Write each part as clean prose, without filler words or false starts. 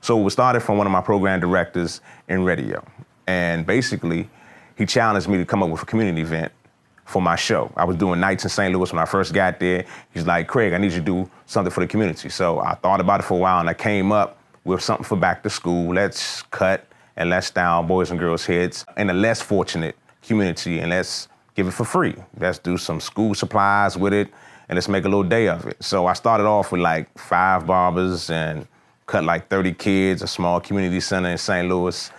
So it was started from one of my program directors in radio. And basically, he challenged me to come up with a community event for my show. I was doing nights in St. Louis when I first got there. He's like, Craig, I need you to do something for the community. So I thought about it for a while and I came up with something for back to school. Let's cut and let's style boys and girls' heads in a less fortunate community and let's give it for free. Let's do some school supplies with it and let's make a little day of it. So I started off with like 5 barbers and cut like 30 kids, a small community center in St. Louis.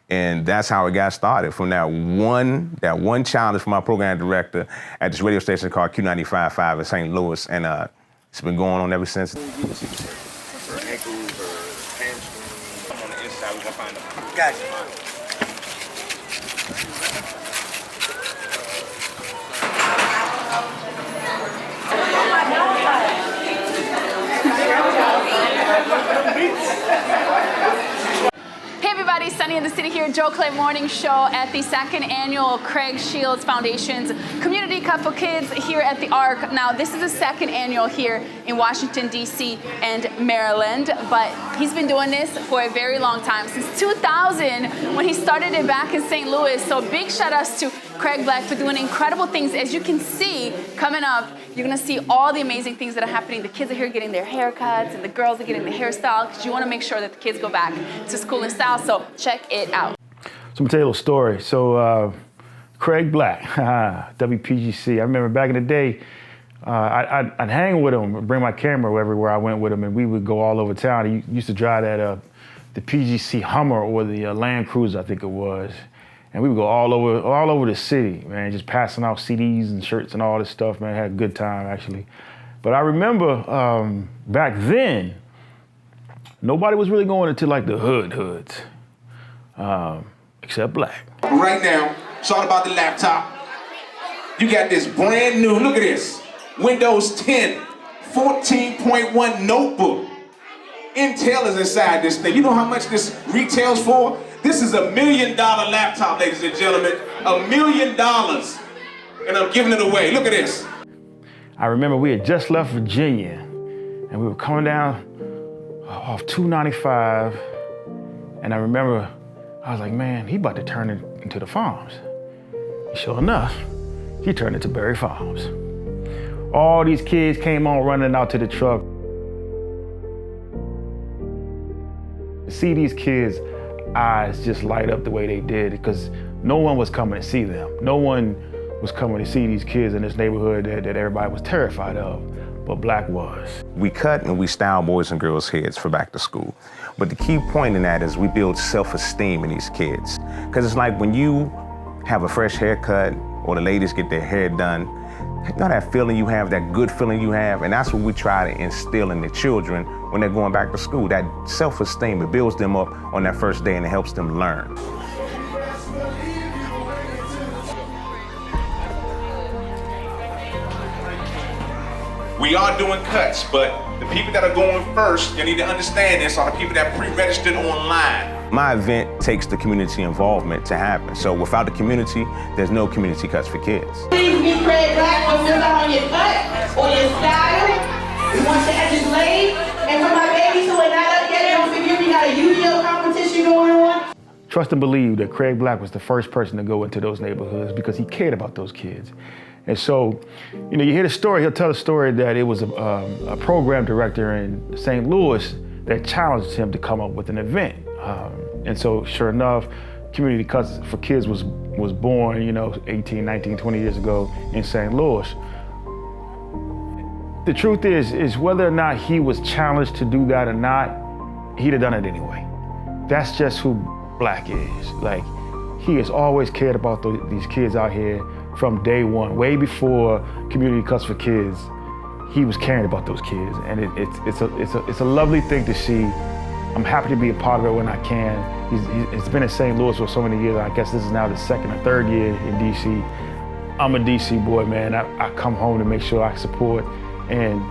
And that's how it got started, from that one challenge from my program director at this radio station called Q95.5 in St. Louis. And it's been going on ever since. For ankles or hamstrings, on the inside, we gonna find them. Gotcha. Hey everybody, Sunny in the City here, Joe Clay Morning Show at the 2nd annual Craig Shields Foundation's Community Cup for Kids here at the Arc. Now, this is the 2nd annual here in Washington, D.C. and Maryland, but he's been doing this for a very long time, since 2000 when he started it back in St. Louis. So big shout outs to Craig Black for doing incredible things. As you can see, coming up, you're gonna see all the amazing things that are happening. The kids are here getting their haircuts and the girls are getting the hairstyle, because you wanna make sure that the kids go back to school in style, so check it out. So I'm gonna tell you a little story. So Craig Black, WPGC. I remember back in the day, I'd hang with him, bring my camera everywhere I went with him, and we would go all over town. He used to drive that the PGC Hummer or the Land Cruiser, I think it was. And we would go all over the city, man, just passing out CDs and shirts and all this stuff, man. Had a good time, actually. But I remember back then, nobody was really going into like the hoods, except Black. Right now, sorry about the laptop. You got this brand new, look at this, Windows 10, 14.1 notebook. Intel is inside this thing. You know how much this retails for? This is $1 million laptop, ladies and gentlemen. $1 million. And I'm giving it away. Look at this. I remember we had just left Virginia and we were coming down off 295. And I remember I was like, man, he about to turn it into the farms. And sure enough, he turned into Berry Farms. All these kids came on running out to the truck. To see these kids' eyes just light up the way they did, because no one was coming to see them. No one was coming to see these kids in this neighborhood that everybody was terrified of, but Black was. We cut and we style boys and girls' heads for back to school. But the key point in that is we build self-esteem in these kids. Because it's like when you have a fresh haircut or the ladies get their hair done, you know that feeling you have, that good feeling you have, and that's what we try to instill in the children when they're going back to school. That self-esteem, it builds them up on that first day and it helps them learn. We are doing cuts, but the people that are going first, you need to understand this, are the people that pre-registered online. My event takes the community involvement to happen. So without the community, there's no community cuts for kids. Please be Craig Black or fill out on your cut or your style. We want your edges laid. And for my babies who are not up yet, don't forget we got a Yu-Gi-Oh competition going on. Trust and believe that Craig Black was the first person to go into those neighborhoods because he cared about those kids. And so, you know, you hear the story, he'll tell the story that it was a program director in St. Louis that challenged him to come up with an event. And so, sure enough, Community Cuts for Kids was born, you know, 18, 19, 20 years ago in St. Louis. The truth is whether or not he was challenged to do that or not, he'd have done it anyway. That's just who Black is. Like, he has always cared about these kids out here from day one, way before Community Cuts for Kids. He was caring about those kids, and it's a lovely thing to see. I'm happy to be a part of it when I can. He's been in St. Louis for so many years. I guess this is now the 2nd or 3rd year in DC. I'm a DC boy, man. I come home to make sure I support, and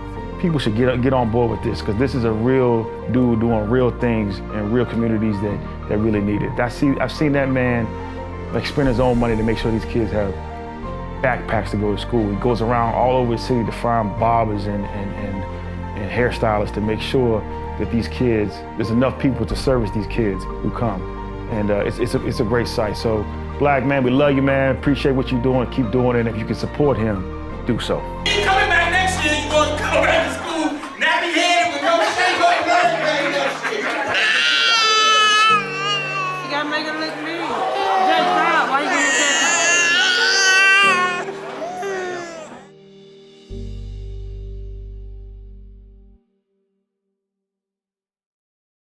people should get on board with this, because this is a real dude doing real things in real communities that really need it. I've seen that man like spend his own money to make sure these kids have backpacks to go to school. He goes around all over the city to find barbers and hairstylists to make sure that these kids, there's enough people to service these kids who come. And it's a great sight. So Black, man, we love you, man. Appreciate what you're doing. Keep doing it. And if you can support him, do so.